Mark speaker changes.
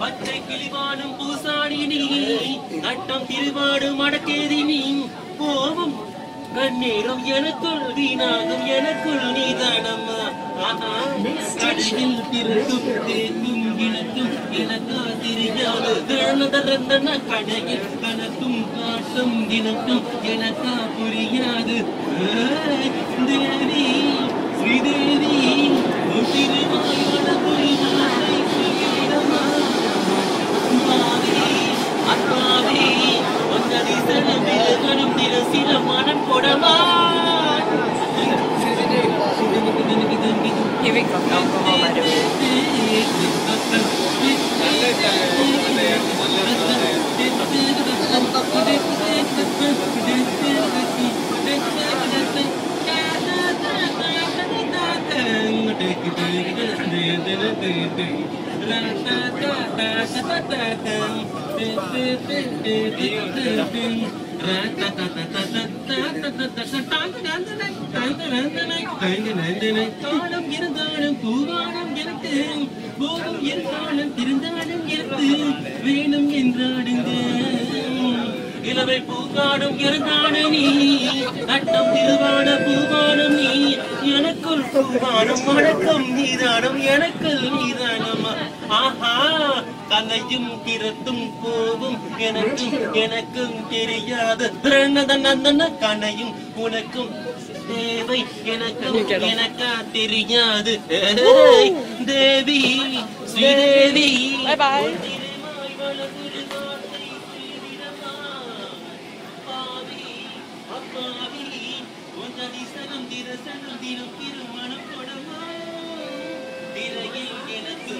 Speaker 1: பச்சை கிளிவாடும் பூசாடி நீ நட்டம் திருவாடும் மடக்கேதி நீ போவும் கண்ணீரும் எனக்குள் வீணாகும் எனக்குள் நீதானம்மா கடையில் திருத்தும் தேக்கும் இனக்கும் எனக்கா தெரியாது திறந்தன கடையில் கணக்கும் காட்டும் இனக்கும் எனக்கா புரியாது தேவி ஸ்ரீதேவி திருவாய் வளர்ப்புரி மாலை ஸ்ரீடமா அப்பாவே ஒன்றரை சனமிலகனும் திரசில மனம் கொடமா.
Speaker 2: Here we go. Go home,
Speaker 1: காலம் இருந்தாலும் பூவானம் எனக்கு போதும் என்றாலும் திருந்தாலும் எனக்கு வேணும் என்றாடுங்க இளவை பூக்காடும் இருந்தாலும் நீ நட்டம் திருவான பூவானம் நீ எனக்குள் பூவானம் வணக்கம் நீதானம் எனக்குள் நீதானமா ஆஹா கலையும் திறத்தும் போவும் எனக்கும் தெரியாது நந்தன கனையும் உனக்கும் தேவை எனக்கும் எனக்கா தெரியாது தேவி ஸ்ரீதேவி.
Speaker 2: Bye bye.
Speaker 1: திருமணம் கொடமா திரையில் எனக்கு